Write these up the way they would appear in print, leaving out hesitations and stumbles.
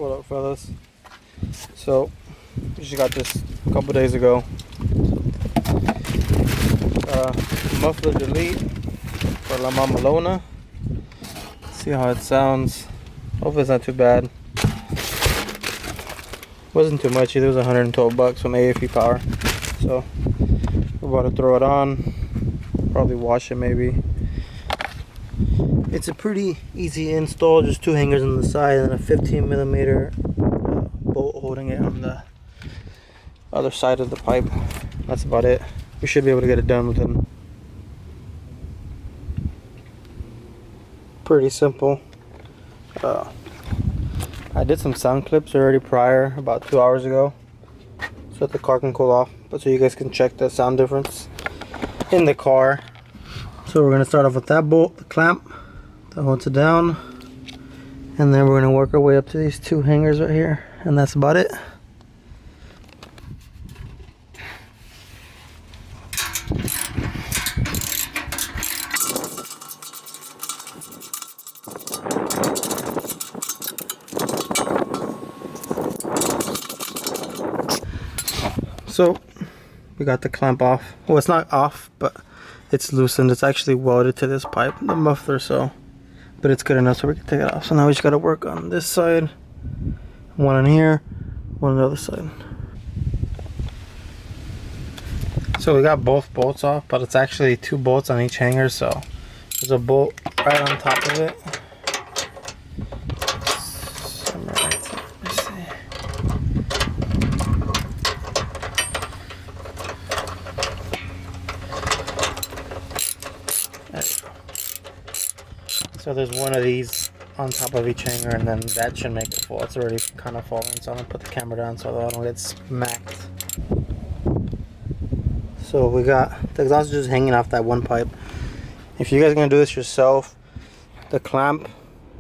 What up, fellas? So, just got this a couple days ago. Muffler delete for La Mamalona. See how it sounds. Hopefully it's not too bad. Wasn't too much either. It was 112 bucks from AFE Power. So we're about to throw it on. Probably wash it maybe. It's a pretty easy install. Just 2 hangers on the side and a 15mm bolt holding it on the other side of the pipe. That's about it. We should be able to get it done within. Pretty simple. I did some sound clips already prior, about 2 hours ago, so that the car can cool off, but so you guys can check the sound difference in the car. So we're gonna start off with that bolt, the clamp that holds it down, and then we're gonna work our way up to these 2 hangers right here, and that's about it. So we got the clamp off. Well, it's not off, but it's loosened. It's actually welded to this pipe, the muffler, so, but it's good enough so we can take it off. So now we just got to work on this side, one on here, one on the other side. So we got both bolts off, but it's actually 2 bolts on each hanger, so there's a bolt right on top of it. So there's one of these on top of each hanger, and then that should make it full. It's already kind of falling, so I'm gonna put the camera down so I don't get smacked. So we got the exhaust just hanging off that one pipe. If you guys are gonna do this yourself, the clamp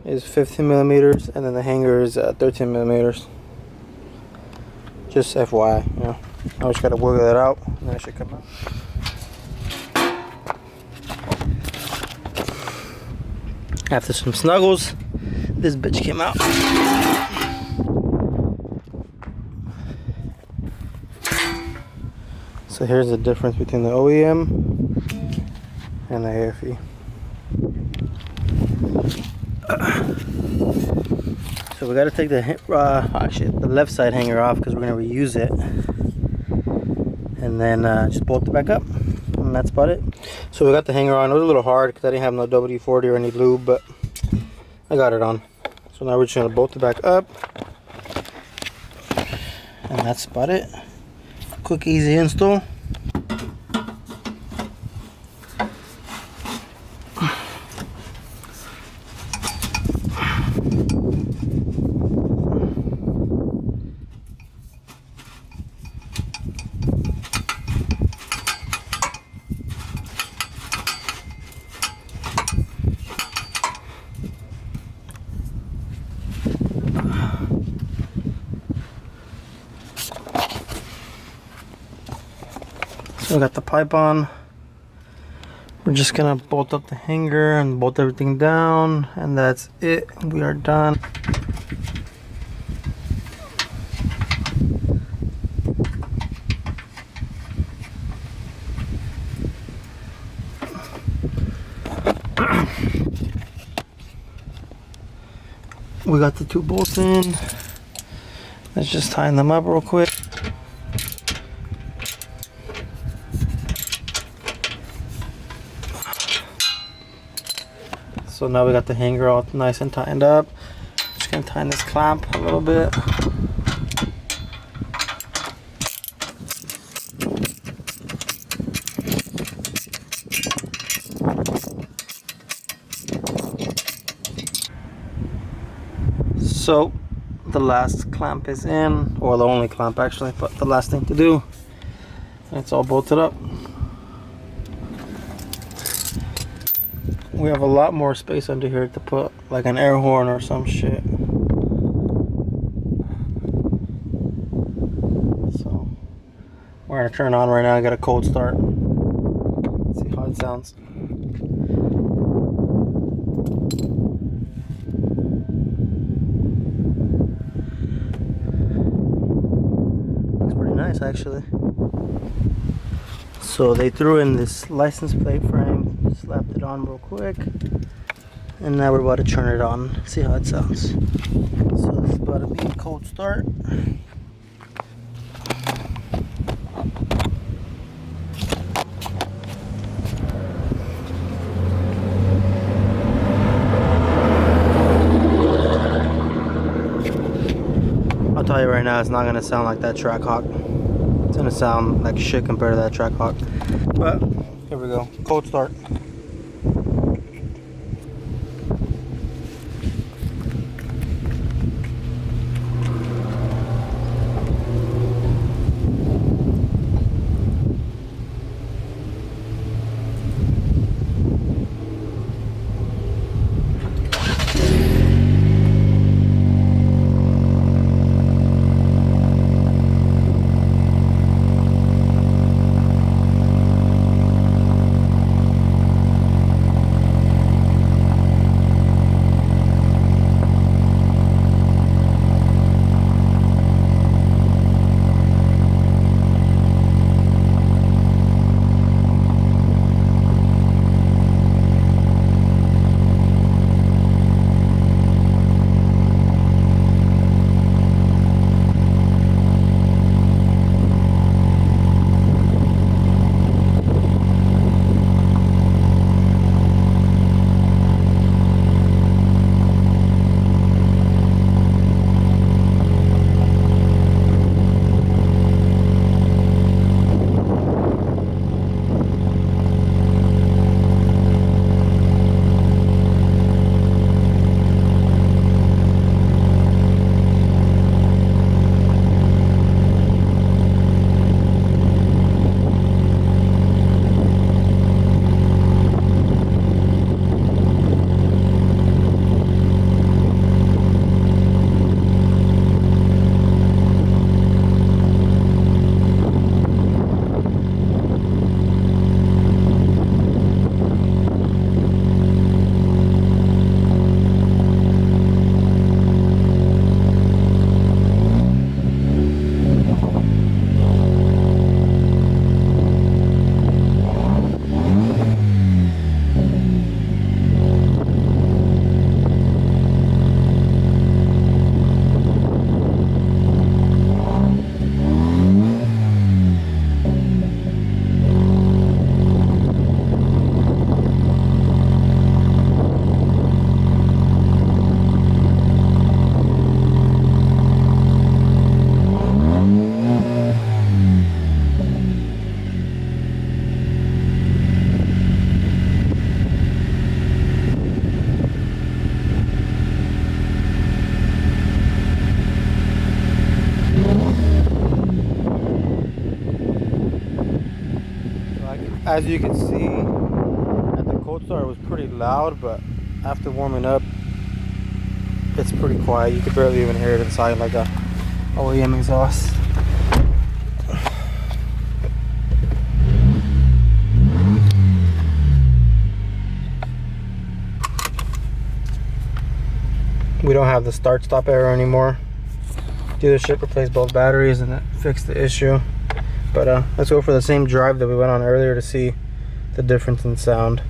is 15mm, and then the hanger is 13mm. Just FYI, you know. I just gotta wiggle it out, and then it should come out. After some snuggles, this bitch came out. So here's the difference between the OEM and the AFE. So we got to take the the left side hanger off because we're going to reuse it, and then just bolt it back up. And that's about it. So we got the hanger on. It was a little hard because I didn't have no WD-40 or any lube, but I got it on. So now we're just gonna bolt it back up, and that's about it. Quick, easy install. So we got the pipe on. We're just gonna bolt up the hanger and bolt everything down, and that's it. We are done. We got the 2 bolts in. Let's just tighten them up real quick. So now we got the hanger all nice and tightened up. Just gonna tighten this clamp a little bit. So the last clamp is in, or the only clamp actually, but the last thing to do. It's all bolted up. We have a lot more space under here to put like an air horn or some shit. So we're gonna turn on right now. I got a cold start. See how it sounds. actually. So they threw in this license plate frame, slapped it on real quick, and now we're about to turn it on, see how it sounds. So this is about to be a cold start. I'll tell you right now, it's not gonna sound like that Trackhawk. It's gonna sound like shit compared to that Trackhawk. But here we go, cold start. As you can see, at the cold start it was pretty loud, but after warming up, it's pretty quiet. You could barely even hear it inside like a OEM exhaust. We don't have the start-stop error anymore. Dealership replaced both batteries and that fixed the issue. But let's go for the same drive that we went on earlier to see the difference in sound.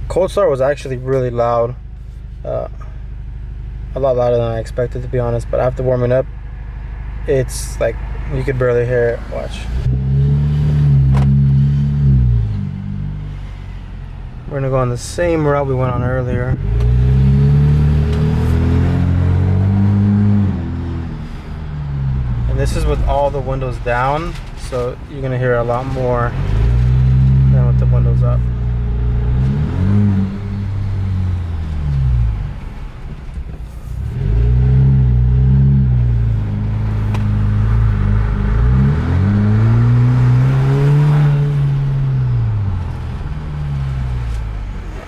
Cold start was actually really loud. A lot louder than I expected, to be honest. But after warming up, it's like you could barely hear it. Watch. We're gonna go on the same route we went on earlier. And this is with all the windows down. So you're gonna hear a lot more than with the windows up.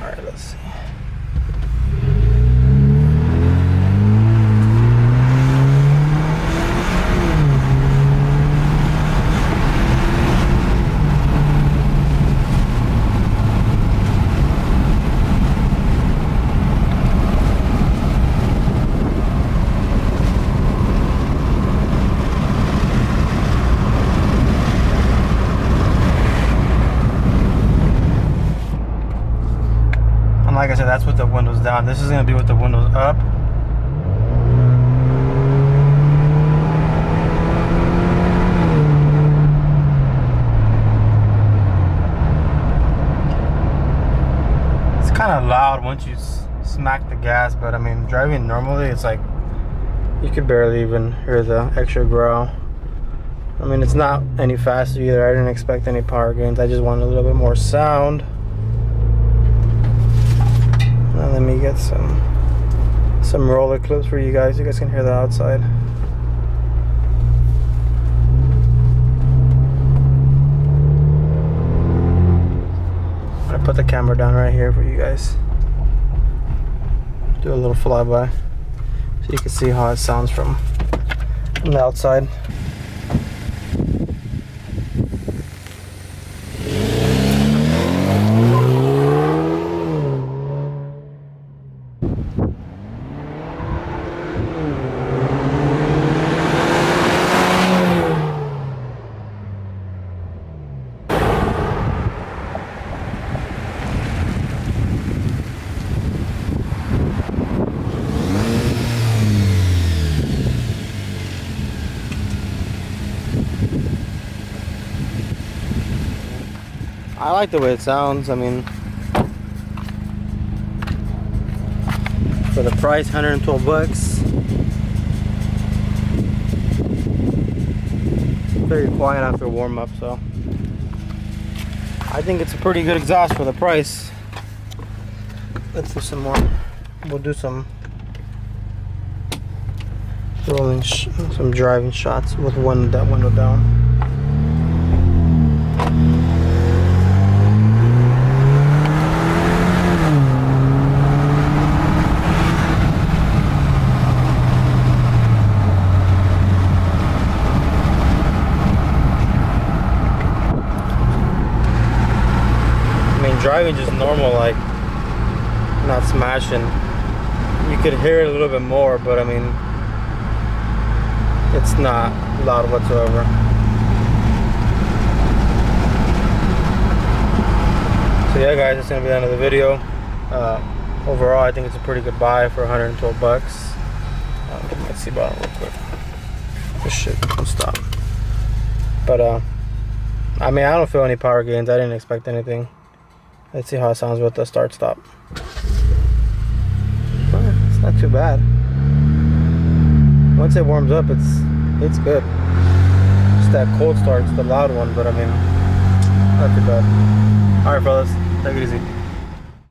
All right, let's see. like I said, that's with the windows down. This is gonna be with the windows up. It's kind of loud once you smack the gas, but I mean, driving normally, it's like you could barely even hear the extra growl. I mean, it's not any faster either. I didn't expect any power gains. I just wanted a little bit more sound. Now let me get some roller clips for you guys. You guys can hear the outside. I'm gonna put the camera down right here for you guys. Do a little flyby so you can see how it sounds from the outside. I like the way it sounds. I mean, for the price, 112 bucks. Very quiet after warm up, so I think it's a pretty good exhaust for the price. Let's do some more. We'll do some rolling, some driving shots with that window down. Driving just normal, like not smashing. You could hear it a little bit more, but I mean, it's not loud whatsoever. So yeah, guys, that's gonna be the end of the video. Overall, I think it's a pretty good buy for 112 bucks. Get my seat bottom real quick. This shit won't stop. But I mean, I don't feel any power gains. I didn't expect anything. Let's see how it sounds with the start stop. It's not too bad. Once it warms up, it's good. Just that cold start's the loud one, but I mean, not too bad. Alright fellas, take it easy.